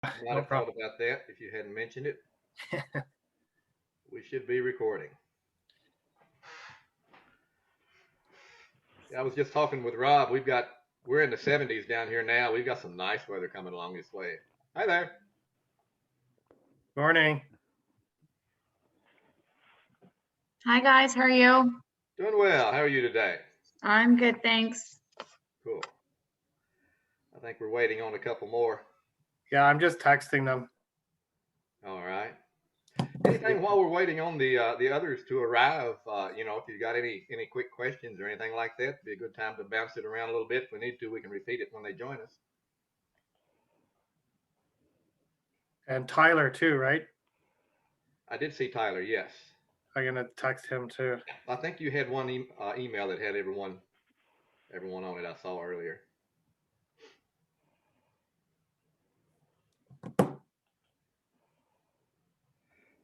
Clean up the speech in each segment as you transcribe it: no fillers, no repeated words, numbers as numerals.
Might No have thought problem. about that if you hadn't mentioned it. We should be recording. I was just talking with Rob. We're in the 70s down here now. We've got some nice weather coming along this way. Hi there. Morning. Hi guys, how are you? Doing well. How are you today? I'm good, thanks. Cool. I think we're waiting on a couple more. Yeah, I'm just texting them. All right. Anything while we're waiting on the others to arrive? If you got any quick questions or anything like that, it'd be a good time to bounce it around a little bit. If we need to, we can repeat it when they join us. And Tyler too, right? I did see Tyler. Yes. I'm gonna text him too. I think you had one email that had everyone on it. I saw earlier.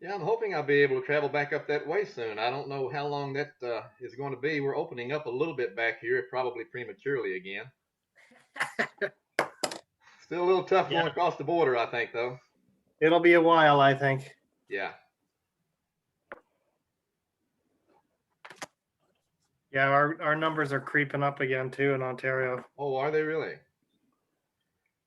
Yeah, I'm hoping I'll be able to travel back up that way soon. I don't know how long that is going to be. We're opening up a little bit back here, probably prematurely again. Still a little tough going across the border, I think, though. It'll be a while, I think. Yeah. Yeah, our numbers are creeping up again too in Ontario. Oh, are they really?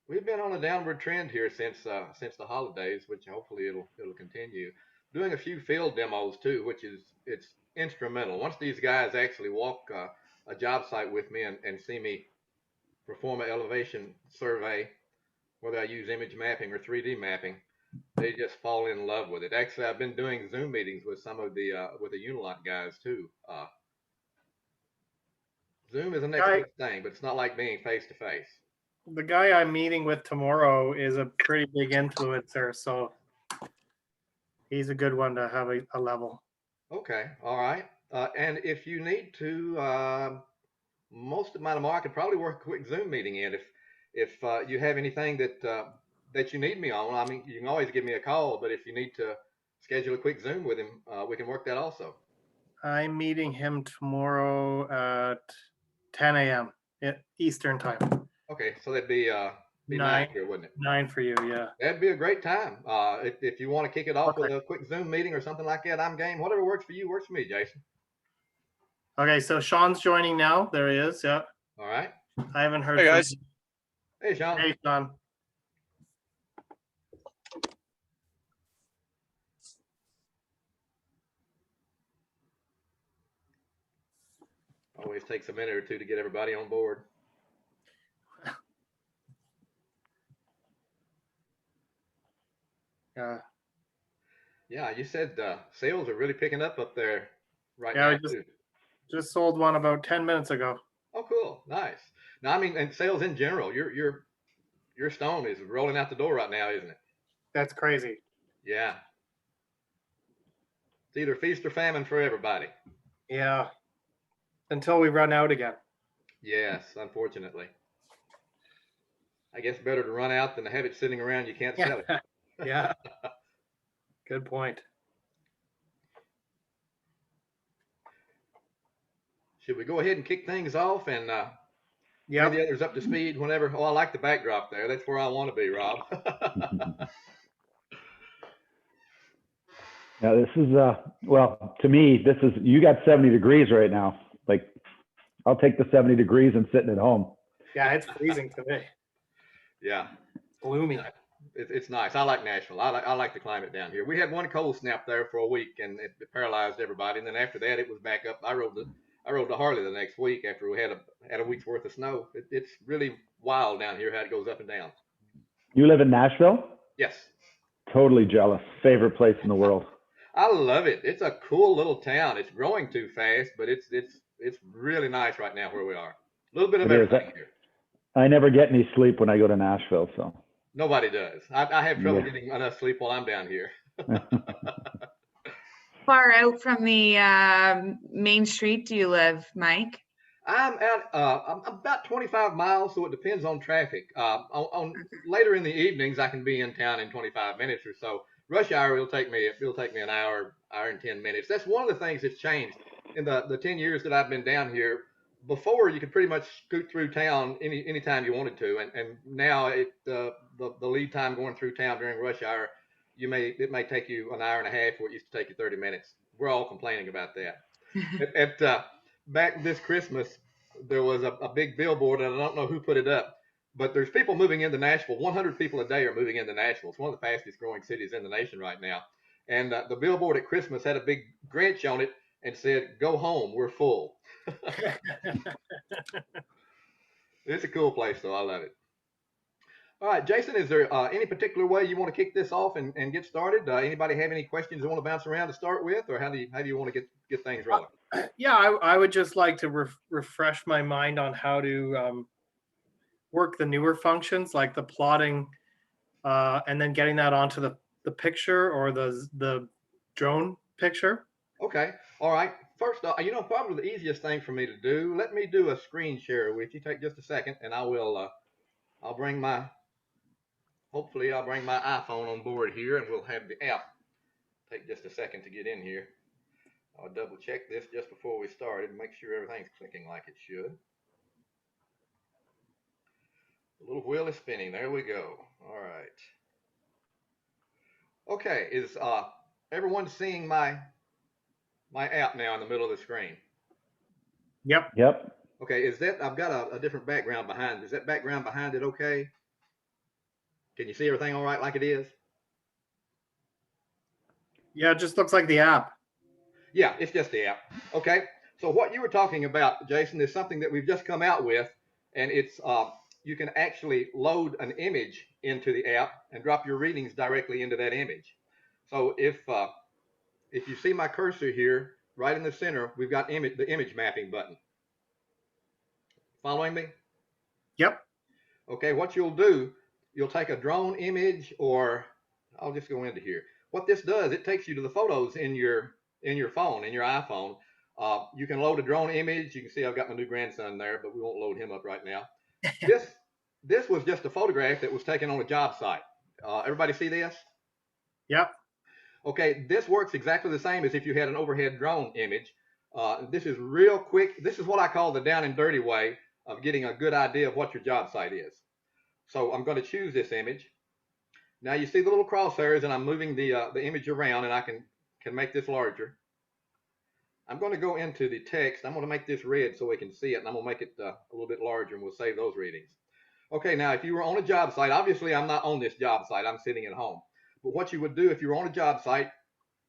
We've been on a downward trend here since the holidays, which hopefully it'll continue. Doing a few field demos too, which it's instrumental. Once these guys actually walk a job site with me and see me perform an elevation survey, whether I use image mapping or 3D mapping, they just fall in love with it. Actually, I've been doing Zoom meetings with some of the UNILOCK guys too. Zoom is the next big thing, but it's not like being face to face. The guy I'm meeting with tomorrow is a pretty big influencer, so he's a good one to have a level. Okay, all right. And if you need to, most of my tomorrow, I could probably work a quick Zoom meeting in. If you have anything that you need me on, I mean, you can always give me a call. But if you need to schedule a quick Zoom with him, we can work that also. I'm meeting him tomorrow at 10 a.m. Eastern time. Okay, so that'd be 9 here, wouldn't it? 9 for you, yeah. That'd be a great time. If you want to kick it off with a quick Zoom meeting or something like that, I'm game. Whatever works for you works for me, Jason. Okay, so Sean's joining now. There he is. Yeah. All right. I haven't heard. Hey guys. Hey Sean. Hey Sean. Always takes a minute or two to get everybody on board. Yeah. Yeah, you said sales are really picking up there right now. Yeah, we just sold one about 10 minutes ago. Oh, cool, nice. Now, I mean, and sales in general, your stone is rolling out the door right now, isn't it? That's crazy. Yeah. It's either feast or famine for everybody. Yeah. Until we run out again. Yes, unfortunately. I guess better to run out than to have it sitting around you can't sell it. Yeah. Good point. Should we go ahead and kick things off and bring the others up to speed whenever? Oh, I like the backdrop there. That's where I want to be, Rob. Now this is well, to me, this is, you got 70 degrees right now. Like, I'll take the 70 degrees and sitting at home. Yeah, it's freezing today. Yeah. Gloomy. It's nice. I like Nashville. I like the climate down here. We had one cold snap there for a week, and it paralyzed everybody. And then after that, it was back up. I rode the Harley the next week after we had a week's worth of snow. It's really wild down here how it goes up and down. You live in Nashville? Yes. Totally jealous. Favorite place in the world. I love it. It's a cool little town. It's growing too fast, but it's really nice right now where we are. A little bit of everything here. I never get any sleep when I go to Nashville, so. Nobody does. I have trouble getting enough sleep while I'm down here. Far out from the main street do you live, Mike? I'm about 25 miles, so it depends on traffic. On later in the evenings, I can be in town in 25 minutes or so. Rush hour it'll take me an hour and 10 minutes. That's one of the things that's changed in the 10 years that I've been down here. Before, you could pretty much scoot through town anytime you wanted to, and now the lead time going through town during rush hour, it may take you an hour and a half where it used to take you 30 minutes. We're all complaining about that. Back this Christmas, there was a big billboard, and I don't know who put it up, but there's people moving into Nashville. 100 people a day are moving into Nashville. It's one of the fastest growing cities in the nation right now. And the billboard at Christmas had a big Grinch on it and said, "Go home, we're full." It's a cool place, though. I love it. All right, Jason, is there any particular way you want to kick this off and get started? Anybody have any questions they want to bounce around to start with, or how do you want to get things rolling? Yeah, I would just like to refresh my mind on how to work the newer functions, like the plotting, and then getting that onto the picture or the drone picture. Okay. All right. First, probably the easiest thing for me to do. Let me do a screen share with you. Take just a second, and I will. Hopefully, I'll bring my iPhone on board here, and we'll have the app. Take just a second to get in here. I'll double check this just before we started and make sure everything's clicking like it should. The little wheel is spinning. There we go. All right. Okay. Is everyone seeing my app now in the middle of the screen? Yep. Yep. Okay. I've got a different background behind. Is that background behind it okay? Can you see everything all right like it is? Yeah, it just looks like the app. Yeah, it's just the app. Okay. So what you were talking about, Jason, is something that we've just come out with, and it's you can actually load an image into the app and drop your readings directly into that image. So if you see my cursor here, right in the center, we've got the image mapping button. Following me? Yep. Okay, what you'll do, you'll take a drone image, or I'll just go into here. What this does, it takes you to the photos in your phone, in your iPhone. You can load a drone image. You can see I've got my new grandson there, but we won't load him up right now. This was just a photograph that was taken on a job site. Everybody see this? Yep. Okay, this works exactly the same as if you had an overhead drone image. This is real quick. This is what I call the down and dirty way of getting a good idea of what your job site is. So I'm going to choose this image. Now you see the little crosshairs, and I'm moving the image around, and I can make this larger. I'm going to go into the text. I'm going to make this red so we can see it, and I'm going to make it a little bit larger, and we'll save those readings. Okay, now if you were on a job site, obviously I'm not on this job site. I'm sitting at home. But what you would do if you were on a job site,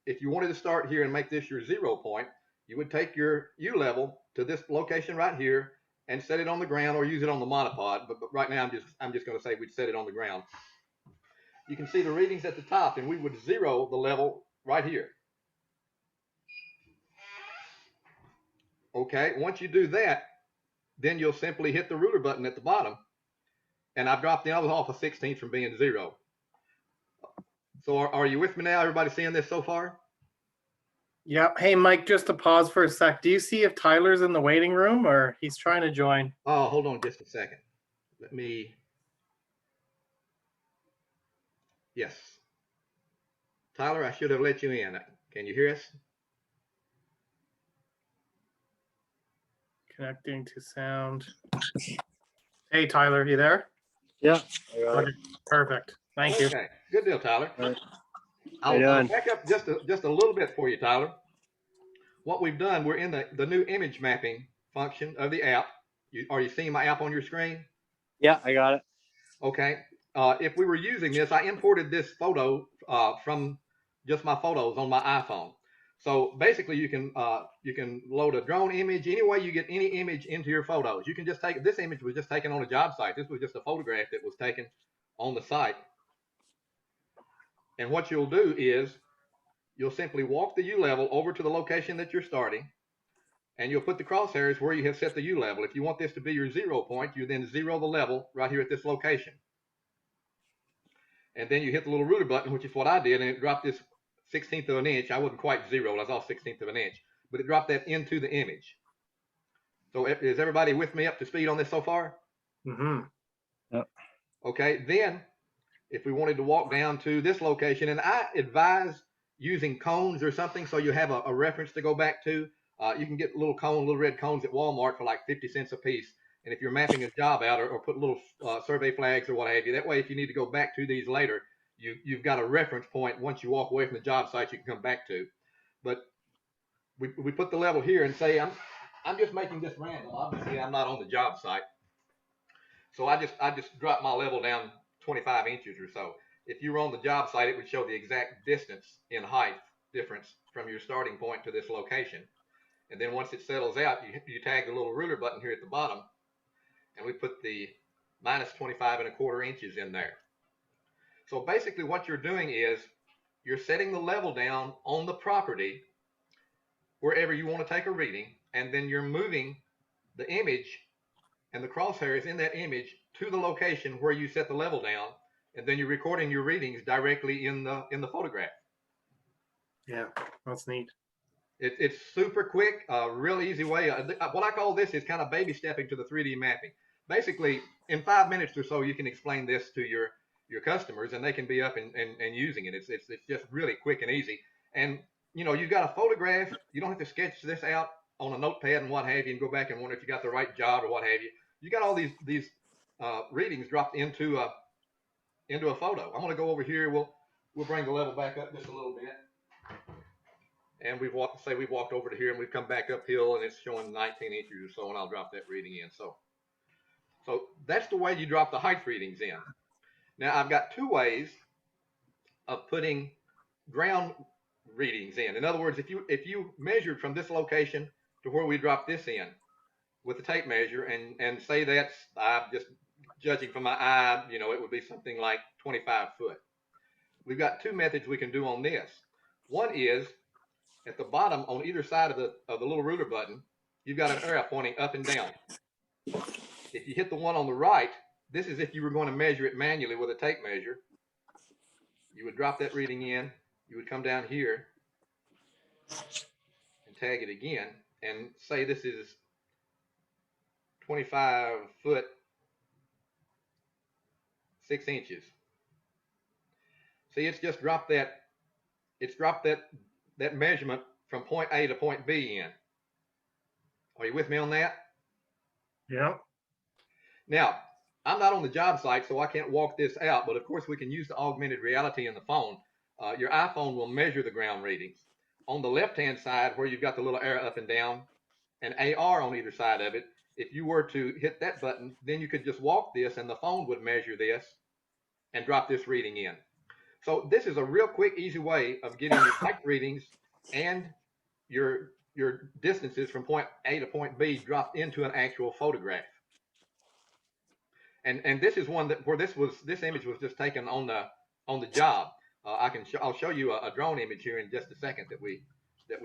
if you wanted to start here and make this your 0 point, you would take your U level to this location right here and set it on the ground, or use it on the monopod. But right now I'm just going to say we'd set it on the ground. You can see the readings at the top, and we would 0 the level right here. Okay, once you do that, then you'll simply hit the ruler button at the bottom, and I've dropped the other off a 16th from being 0. So are you with me now? Everybody seeing this so far? Yep. Hey, Mike, just to pause for a sec. Do you see if Tyler's in the waiting room or he's trying to join? Oh, hold on just a second. Let me. Yes. Tyler, I should have let you in. Can you hear us? Connecting to sound. Hey, Tyler, you there? Yeah. Okay, perfect. Thank you. Okay, good deal, Tyler. All right. I'll back up just a little bit for you, Tyler. What we've done, we're in the new image mapping function of the app. Are you seeing my app on your screen? Yeah, I got it. Okay. If we were using this, I imported this photo from just my photos on my iPhone. So basically, you can load a drone image any way you get any image into your photos. You can just take this image was just taken on a job site. This was just a photograph that was taken on the site. And what you'll do is you'll simply walk the U level over to the location that you're starting, and you'll put the crosshairs where you have set the U level. If you want this to be your 0 point, you then 0 the level right here at this location. And then you hit the little ruler button, which is what I did, and it dropped this 1/16 of an inch. I wasn't quite 0, I was off 1/16 of an inch, but it dropped that into the image. So is everybody with me up to speed on this so far? Mm-hmm. Yep. Okay, then if we wanted to walk down to this location, and I advise using cones or something so you have a reference to go back to. You can get little red cones at Walmart for like 50 cents a piece, And if you're mapping a job out or put little survey flags or what have you, that way if you need to go back to these later, you've got a reference point. Once you walk away from the job site, you can come back to. But we put the level here and say I'm just making this random. Obviously, I'm not on the job site, so I just drop my level down 25 inches or so. If you were on the job site, it would show the exact distance in height difference from your starting point to this location. And then once it settles out, you tag the little ruler button here at the bottom, and we put the minus 25¼ inches in there. So basically what you're doing is you're setting the level down on the property wherever you want to take a reading, and then you're moving the image and the crosshairs in that image to the location where you set the level down, and then you're recording your readings directly in the photograph. Yeah, that's neat. It's super quick, real easy way. What I call this is kind of baby stepping to the 3D mapping. Basically, in 5 minutes or so, you can explain this to your customers, and they can be up and using it. It's just really quick and easy. And you've got a photograph. You don't have to sketch this out on a notepad and what have you, and go back and wonder if you got the right job or what have you. You got all these readings dropped into a photo. I'm going to go over here. We'll bring the level back up just a little bit. And we've walked over to here, and we've come back uphill, and it's showing 19 inches or so, and I'll drop that reading in. So that's the way you drop the height readings in. Now I've got two ways of putting ground readings in. In other words, if you measured from this location to where we drop this in with the tape measure, and say that's, I'm just judging from my eye, it would be something like 25 foot. We've got two methods we can do on this. One is at the bottom on either side of the little ruler button, you've got an arrow pointing up and down. If you hit the one on the right, this is if you were going to measure it manually with a tape measure. You would drop that reading in, you would come down here and tag it again, and say this is 25 foot 6 inches. See, it's just dropped that measurement from point A to point B in. Are you with me on that? Yeah. Now, I'm not on the job site, so I can't walk this out, but of course we can use the augmented reality in the phone. Your iPhone will measure the ground readings. On the left-hand side, where you've got the little arrow up and down, and AR on either side of it, if you were to hit that button, then you could just walk this, and the phone would measure this and drop this reading in. So this is a real quick, easy way of getting your height readings and your distances from point A to point B dropped into an actual photograph. And this is one where this image was just taken on the job. I'll show you a drone image here in just a second that we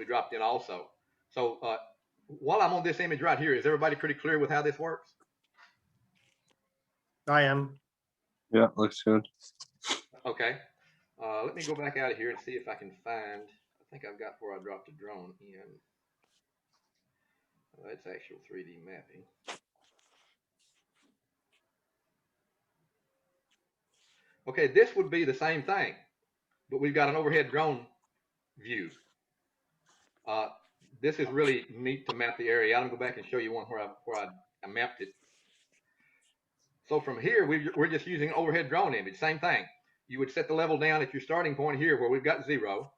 dropped in also. So while I'm on this image right here, is everybody pretty clear with how this works? I am. Yeah, looks good. Okay. Let me go back out of here and see if I can find. I think I've got where I dropped the drone in. That's actual 3D mapping. Okay, this would be the same thing, but we've got an overhead drone view. This is really neat to map the area. I'm gonna go back and show you one where I mapped it. So from here, we're just using an overhead drone image. Same thing. You would set the level down at your starting point here where we've got 0.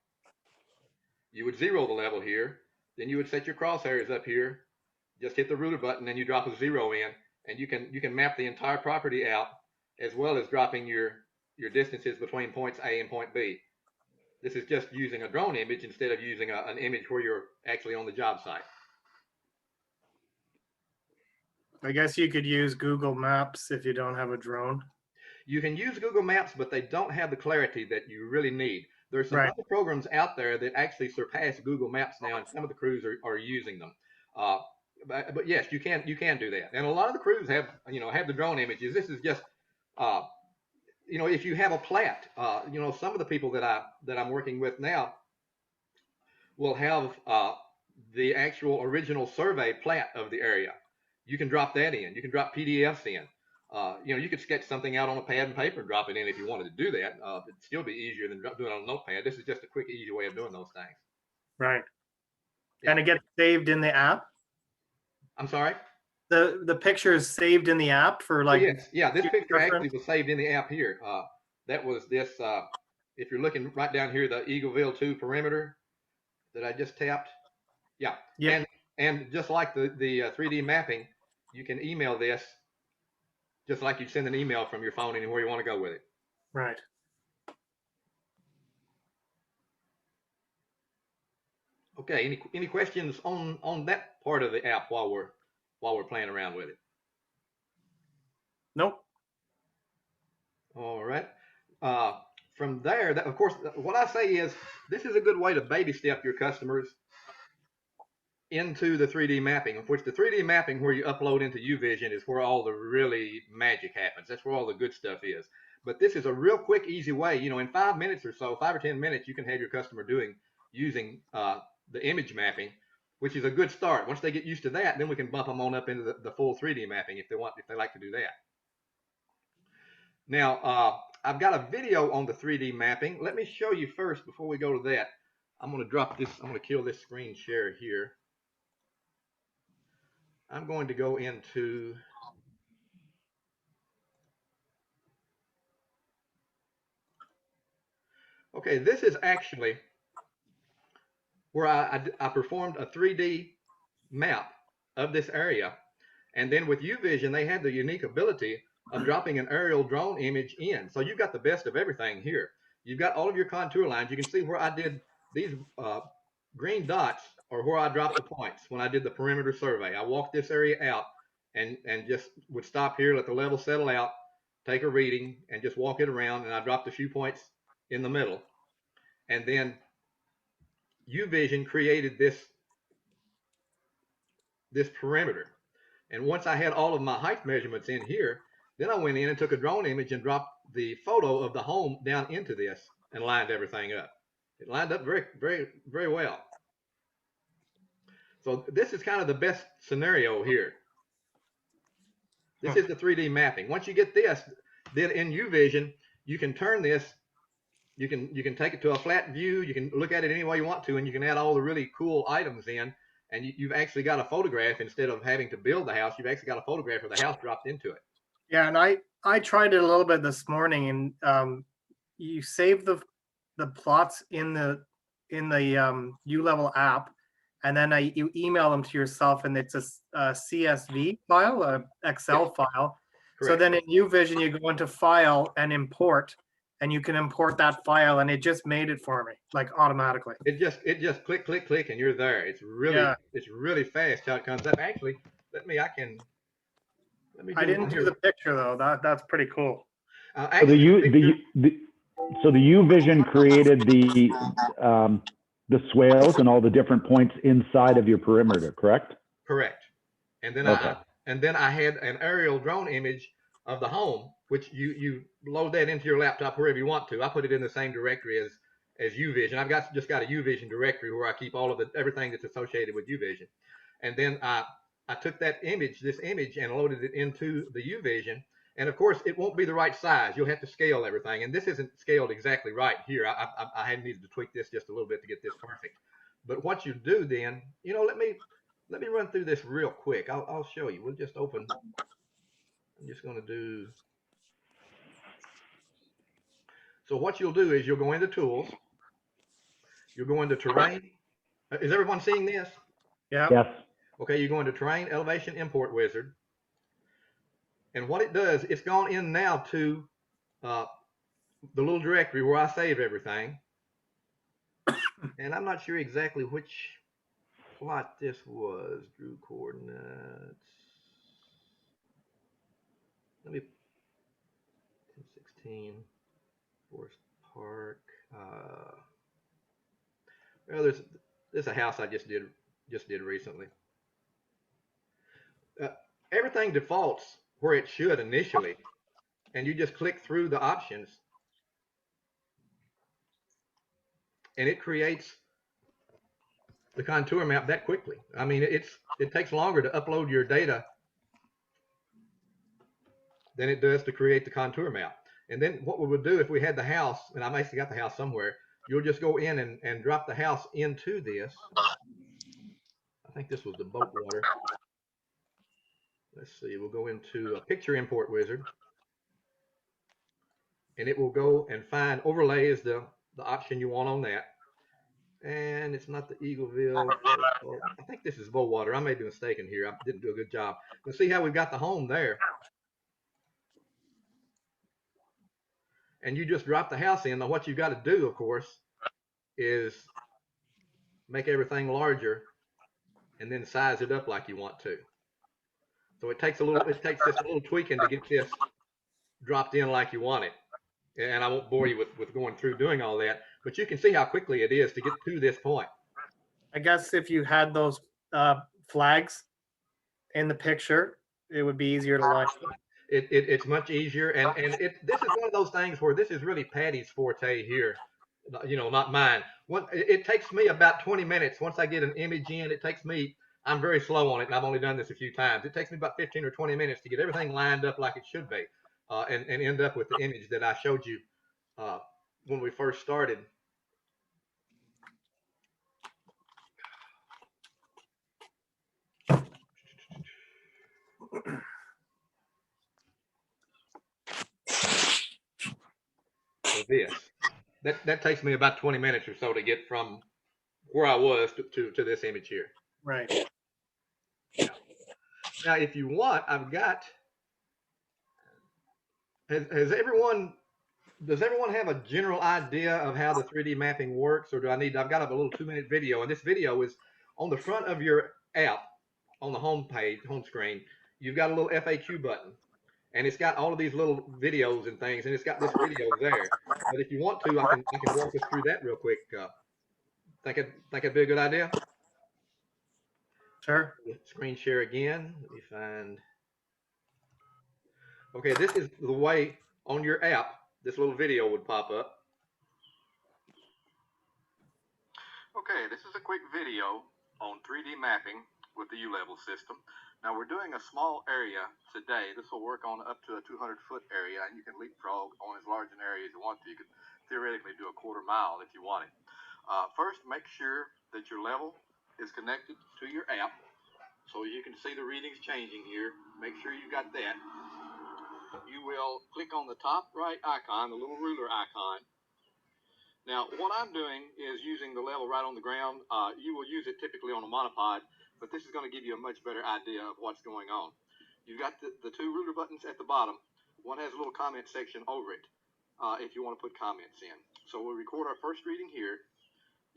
You would 0 the level here. Then you would set your crosshairs up here. Just hit the ruler button and you drop a 0 in, and you can map the entire property out, as well as dropping your distances between points A and point B. This is just using a drone image instead of using an image where you're actually on the job site. I guess you could use Google Maps if you don't have a drone. You can use Google Maps, but they don't have the clarity that you really need. There's some Right. other programs out there that actually surpass Google Maps now, and some of the crews are using them. But yes, you can do that. And a lot of the crews have the drone images. This is just if you have a plat, some of the people that I'm working with now will have the actual original survey plat of the area. You can drop that in. You can drop PDFs in. You could sketch something out on a pad and paper and drop it in if you wanted to do that. It'd still be easier than doing it on a notepad. This is just a quick, easy way of doing those things. Right. Yeah. And it gets saved in the app? I'm sorry? The picture is saved in the app for Oh, like. yes, yeah, this picture reference? actually was saved in the app here. That was this, if you're looking right down here, the Eagleville 2 perimeter that I just tapped. Yeah, Yeah. and just like the 3D mapping, you can email this just like you'd send an email from your phone anywhere you want to go with it. Right. Okay, any questions on that part of the app while we're playing around with it? Nope. All right. From there, that, of course, what I say is this is a good way to baby step your customers into the 3D mapping, of which the 3D mapping where you upload into UVision is where all the really magic happens. That's where all the good stuff is. But this is a real quick, easy way. You know, in 5 minutes or so, 5 or 10 minutes, you can have your customer using the image mapping, which is a good start. Once they get used to that, then we can bump them on up into the full 3D mapping if they like to do that. Now, I've got a video on the 3D mapping. Let me show you first before we go to that. I'm going to drop this. I'm going to kill this screen share here. I'm going to go into okay, this is actually where I performed a 3D map of this area. And then with UVision, they had the unique ability of dropping an aerial drone image in. So you've got the best of everything here. You've got all of your contour lines. You can see where I did these green dots or where I dropped the points when I did the perimeter survey. I walked this area out and just would stop here, let the level settle out, take a reading, and just walk it around. And I dropped a few points in the middle. And then UVision created this perimeter. And once I had all of my height measurements in here, then I went in and took a drone image and dropped the photo of the home down into this and lined everything up. It lined up very, very, very well. So this is kind of the best scenario here. This is the 3D mapping. Once you get this, then in UVision, you can turn this, you can take it to a flat view, you can look at it any way you want to, and you can add all the really cool items in, and you've actually got a photograph instead of having to build the house. You've actually got a photograph of the house dropped into it. Yeah, and I tried it a little bit this morning, and you save the plots in the ULevel app, and then you email them to yourself, and it's a CSV file, a Excel file. Correct. So then in UVision, you go into File and Import, and you can import that file, and it just made it for me, like automatically. It just click, click, click, and you're there. It's really fast how it comes up. Actually, let me I didn't do the picture though. That's pretty cool. Actually, so the UVision created the swales and all the different points inside of your perimeter, correct? Correct. And then Okay. I had an aerial drone image of the home, which you load that into your laptop wherever you want to. I put it in the same directory as UVision. I've just got a UVision directory where I keep all of everything that's associated with UVision. And then I took this image, and loaded it into the UVision. And of course, it won't be the right size. You'll have to scale everything. And this isn't scaled exactly right here. I had needed to tweak this just a little bit to get this perfect. But what you do then, let me run through this real quick. I'll show you. We'll just open. I'm just going to do. So what you'll do is you'll go into Tools. You'll go into Terrain. Is everyone seeing this? Yeah. Yes. Okay, you go into Terrain, Elevation, Import Wizard. And what it does, it's gone in now to the little directory where I save everything. And I'm not sure exactly which plot this was. Drew coordinates. Let me 1016 Forest Park. Well, there's a house I just did recently. Everything defaults where it should initially, and you just click through the options, and it creates the contour map that quickly. I mean, it takes longer to upload your data than it does to create the contour map. And then what we would do if we had the house, and I've actually got the house somewhere, you'll just go in and drop the house into this. I think this was the boat water. let's see, we'll go into a picture import wizard, and it will go and find overlay is the option you want on that. And it's not the Eagleville. I think this is Bowater. I may be mistaken here. I didn't do a good job. Let's see how we've got the home there. And you just drop the house in. Now what you've got to do, of course, is make everything larger and then size it up like you want to. So it takes just a little tweaking to get this dropped in like you want it. And I won't bore you with going through doing all that, but you can see how quickly it is to get to this point. I guess if you had those flags in the picture, it would be easier to line up. It's much easier, and this is one of those things where this is really Patty's forte here, not mine. It takes me about 20 minutes once I get an image in. I'm very slow on it, and I've only done this a few times. It takes me about 15 or 20 minutes to get everything lined up like it should be, and end up with the image that I showed you when we first started. So that takes me about 20 minutes or so to get from where I was to this image here. Right. Now, if you want, I've got. Does everyone have a general idea of how the 3D mapping works, or I've got a little 2-minute video, and this video is on the front of your app on the home screen. You've got a little FAQ button, and it's got all of these little videos and things, and it's got this video there. But if you want to, I can walk us through that real quick. Think it'd be a good idea? Sure. Screen share again. Let me find. Okay, this is the way on your app this little video would pop up. Okay, this is a quick video on 3D mapping with the U-level system. Now we're doing a small area today. This will work on up to a 200-foot area, and you can leapfrog on as large an area as you want to. You could theoretically do a quarter mile if you wanted. First, make sure that your level is connected to your app so you can see the readings changing here. Make sure you got that. You will click on the top right icon, the little ruler icon. Now, what I'm doing is using the level right on the ground. You will use it typically on a monopod, but this is going to give you a much better idea of what's going on. You've got the two ruler buttons at the bottom. One has a little comment section over it if you want to put comments in. So we'll record our first reading here.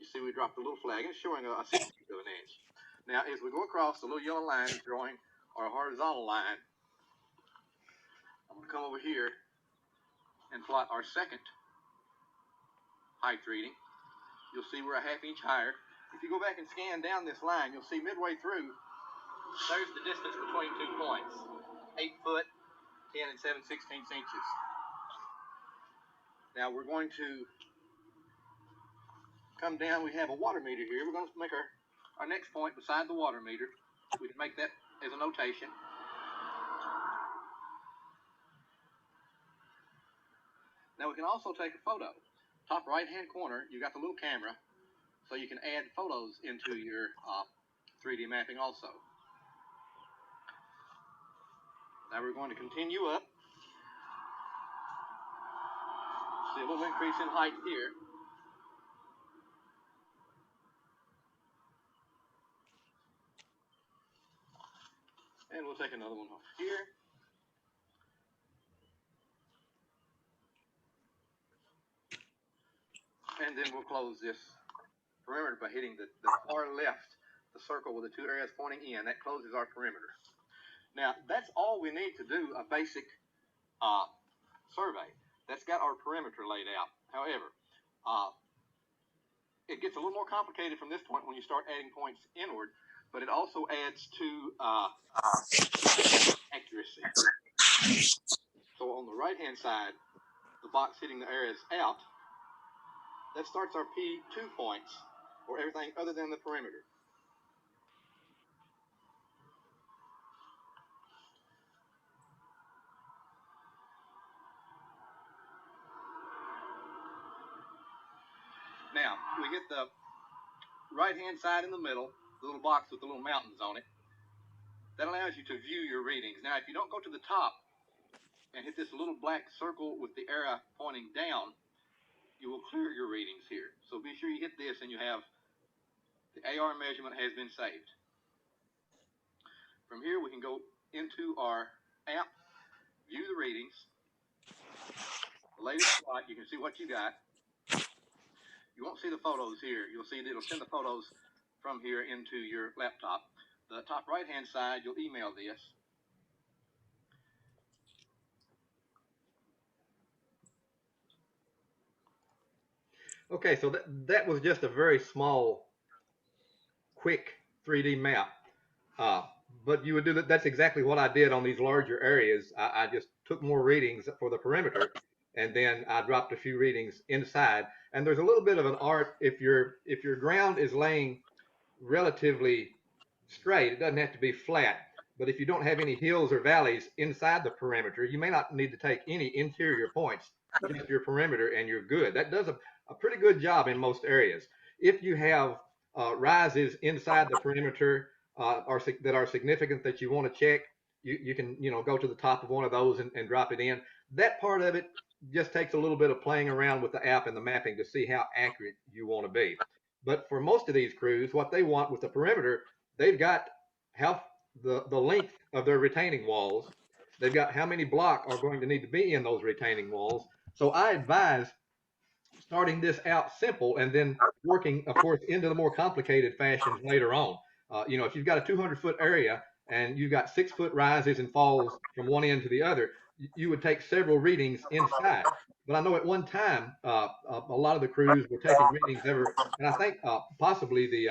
You see we dropped a little flag, and it's showing a 16th of an inch. Now, as we go across, the little yellow line is drawing our horizontal line. I'm going to come over here and plot our second height reading. You'll see we're a ½ inch higher. If you go back and scan down this line, you'll see midway through, there's the distance between 2 points. 8 foot, 10 and 7/16 inches. Now we're going to come down. We have a water meter here. We're going to make our next point beside the water meter. We can make that as a notation. Now we can also take a photo. Top right-hand corner, you got the little camera, so you can add photos into your 3D mapping also. Now we're going to continue up. See a little increase in height here. And we'll take another one off here. And then we'll close this perimeter by hitting the far left, the circle with the 2 arrows pointing in. That closes our perimeter. Now, that's all we need to do a basic survey. That's got our perimeter laid out. However, it gets a little more complicated from this point when you start adding points inward, but it also adds to accuracy. So on the right-hand side, the box hitting the arrows out, that starts our P2 points for everything other than the perimeter. Now, we hit the right-hand side in the middle, the little box with the little mountains on it. That allows you to view your readings. Now, if you don't go to the top and hit this little black circle with the arrow pointing down, you will clear your readings here. So be sure you hit this and you have the AR measurement has been saved. From here, we can go into our app, view the readings, the latest plot. You can see what you got. You won't see the photos here. You'll see that it'll send the photos from here into your laptop. The top right-hand side, you'll email this. Okay, so that was just a very small, quick 3D map. But you would do that. That's exactly what I did on these larger areas. I just took more readings for the perimeter, and then I dropped a few readings inside. And there's a little bit of an art if your ground is laying relatively straight. It doesn't have to be flat. But if you don't have any hills or valleys inside the perimeter, you may not need to take any interior points, just your perimeter, and you're good. That does a pretty good job in most areas. If you have rises inside the perimeter that are significant that you want to check, you can go to the top of one of those and drop it in. That part of it just takes a little bit of playing around with the app and the mapping to see how accurate you want to be. But for most of these crews, what they want with the perimeter, they've got how the length of their retaining walls. They've got how many block are going to need to be in those retaining walls. So I advise starting this out simple and then working, of course, into the more complicated fashions later on. If you've got a 200-foot area and you've got 6-foot rises and falls from one end to the other, you would take several readings inside. But I know at one time, a lot of the crews were taking readings and I think possibly the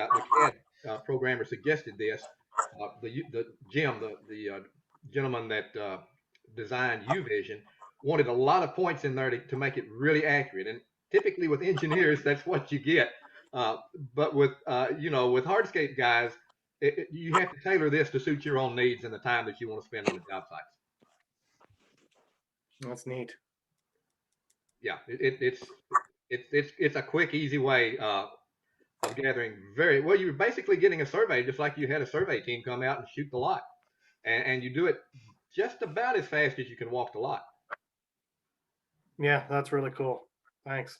CAD programmer suggested this. Jim, the gentleman that designed UVision, wanted a lot of points in there to make it really accurate. And typically with engineers, that's what you get. But with hardscape guys, you have to tailor this to suit your own needs and the time that you want to spend on the job sites. That's neat. Yeah, it's a quick, easy way of gathering very well. You're basically getting a survey just like you had a survey team come out and shoot the lot, and you do it just about as fast as you can walk the lot. Yeah, that's really cool. Thanks.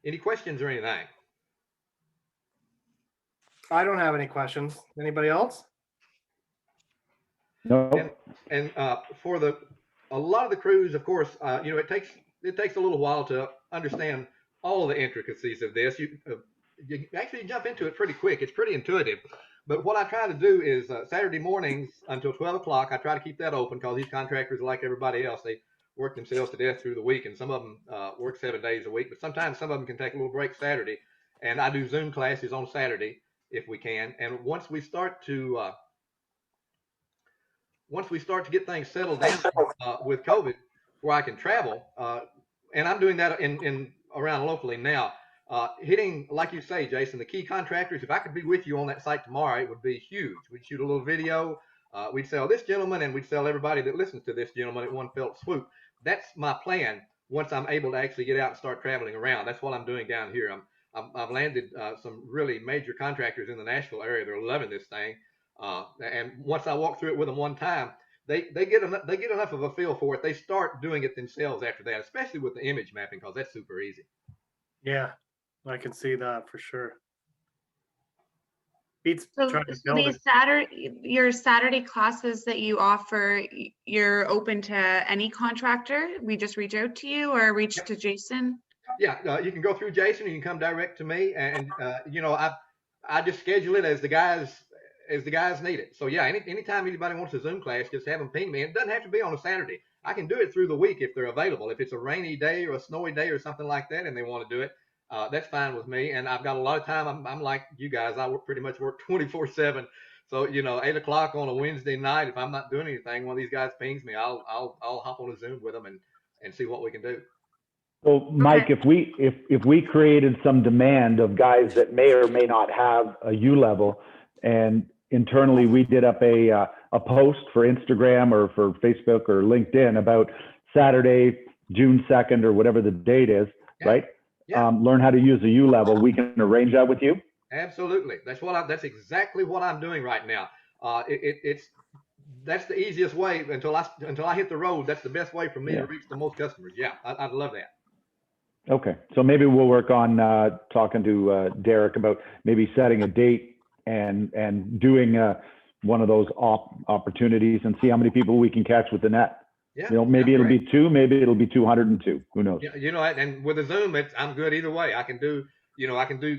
Any questions or anything? I don't have any questions. Anybody else? No. And for a lot of the crews, of course, it takes a little while to understand all the intricacies of this. You actually jump into it pretty quick. It's pretty intuitive. But what I try to do is Saturday mornings until 12 o'clock, I try to keep that open because these contractors are like everybody else. They work themselves to death through the week, and some of them work 7 days a week. But sometimes some of them can take a little break Saturday. And I do Zoom classes on Saturday if we can. And once we start to get things settled down with COVID, where I can travel, and I'm doing that in around locally now, hitting, like you say, Jason, the key contractors. If I could be with you on that site tomorrow, it would be huge. We'd shoot a little video. We'd sell this gentleman, and we'd sell everybody that listens to this gentleman at one fell swoop. That's my plan once I'm able to actually get out and start traveling around. That's what I'm doing down here. I've landed some really major contractors in the Nashville area. They're loving this thing. And once I walk through it with them one time, they get enough of a feel for it. They start doing it themselves after that, especially with the image mapping, because that's super easy. Yeah, I can see that for sure. Beats So, trying to build these it. your Saturday classes that you offer, you're open to any contractor? We just reach out to you or reach to Jason? Yeah, you can go through Jason. You can come direct to me, and I just schedule it as the guys need it. So yeah, anytime anybody wants a Zoom class, just have them ping me. It doesn't have to be on a Saturday. I can do it through the week if they're available. If it's a rainy day or a snowy day or something like that, and they want to do it, that's fine with me. And I've got a lot of time. I'm like you guys. I pretty much work 24/7. So 8 o'clock on a Wednesday night, if I'm not doing anything, one of these guys pings me. I'll hop on a Zoom with them and see what we can do. So Mike, Okay. if we created some demand of guys that may or may not have a U level, and internally we did up a post for Instagram or for Facebook or LinkedIn about Saturday, June 2nd or whatever the date is, Yeah. right? Yeah. Learn how to use a U level. We can arrange that with you. Absolutely. That's exactly what I'm doing right now. That's the easiest way until I hit the road. That's the best way for me to Yeah. reach the most customers. Yeah, I'd love that. Okay. So maybe we'll work on talking to Derek about maybe setting a date and doing one of those opportunities and see how many people we can catch with the net. Yeah. You know, maybe yeah, it'll great. be 2, maybe it'll be 202. Who knows? Yeah, and with a Zoom, I'm good either way. I can do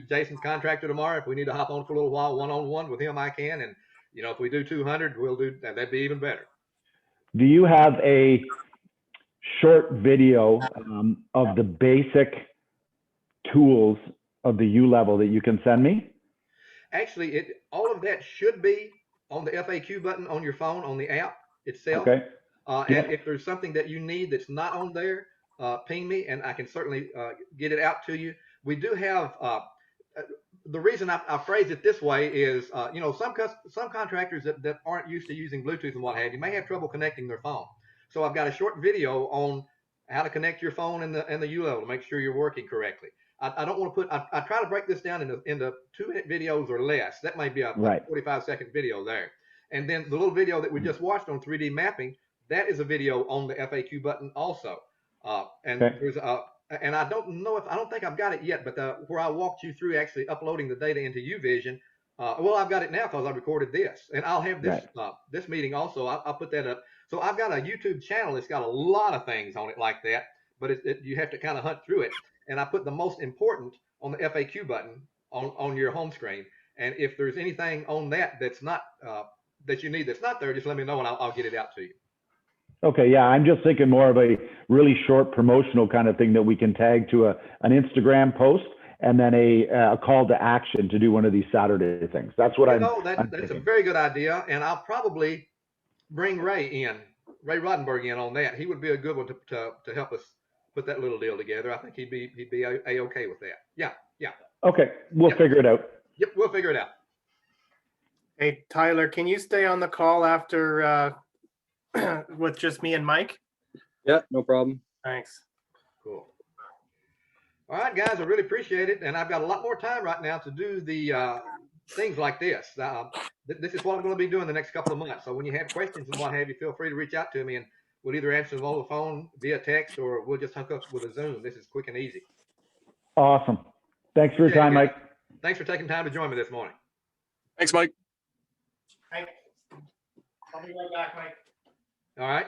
Jason's contractor tomorrow. If we need to hop on for a little while, one-on-one with him, I can. And if we do 200, we'll do that. That'd be even better. Do you have a short video of the basic tools of the U level that you can send me? Actually, all of that should be on the FAQ button on your phone on the app itself. Okay. And if there's something that you need that's not on there, ping me and I can certainly get it out to you. We do have the reason I phrase it this way is, some contractors that aren't used to using Bluetooth and what have you may have trouble connecting their phone. So I've got a short video on how to connect your phone and the U level to make sure you're working correctly. I don't want to I try to break this down into 2-minute videos or less. That might be a Right. 45-second video there. And then the little video that we just watched on 3D mapping, that is a video on the FAQ button also. And Okay. there's and I don't think I've got it yet, but where I walked you through actually uploading the data into UVision. Well, I've got it now because I recorded this, and I'll have this this meeting also. I'll put that up. So I've got a YouTube channel that's got a lot of things on it like that, but you have to kind of hunt through it. And I put the most important on the FAQ button on your home screen. And if there's anything on that that's not that you need that's not there, just let me know and I'll get it out to you. Okay, yeah, I'm just thinking more of a really short promotional kind of thing that we can tag to an Instagram post and then a call to action to do one of these Saturday things. That's what I'm that's thinking. a very good idea, and I'll probably bring Ray Roddenberg in on that. He would be a good one to help us put that little deal together. I think he'd be okay with that. Yeah. Okay, we'll figure it out. Yep, we'll figure it out. Hey, Tyler, can you stay on the call after with just me and Mike? Yeah, no problem. Thanks. Cool. All right, guys, I really appreciate it, and I've got a lot more time right now to do the things like this. This is what I'm going to be doing the next couple of months. So when you have questions and what have you, feel free to reach out to me, and we'll either answer them on the phone, via text, or we'll just hook up with a Zoom. This is quick and easy. Awesome. Thanks for your time, Mike. Thanks for taking time to join me this morning. Thanks, Mike. Hey, I'll be right back, Mike. All right.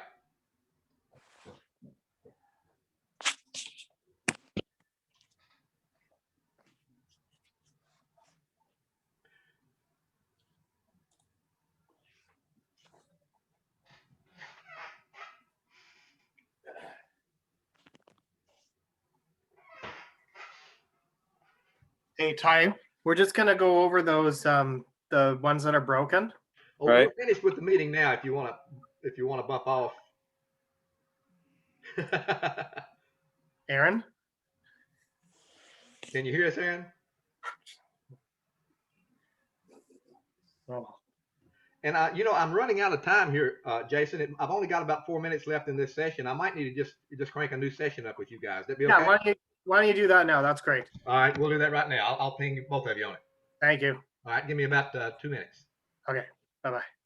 Hey, Ty, we're just gonna go over those the ones that are broken. Oh, Right. we're finished with the meeting now. If you want to bump off. Aaron? Can you hear us, Aaron? Oh. And I'm running out of time here, Jason. I've only got about 4 minutes left in this session. I might need to just crank a new session up with you guys. That'd be okay. Yeah, why don't you do that now? That's great. All right, we'll do that right now. I'll ping both of you on it. Thank you. All right, give me about 2 minutes. Okay, bye-bye.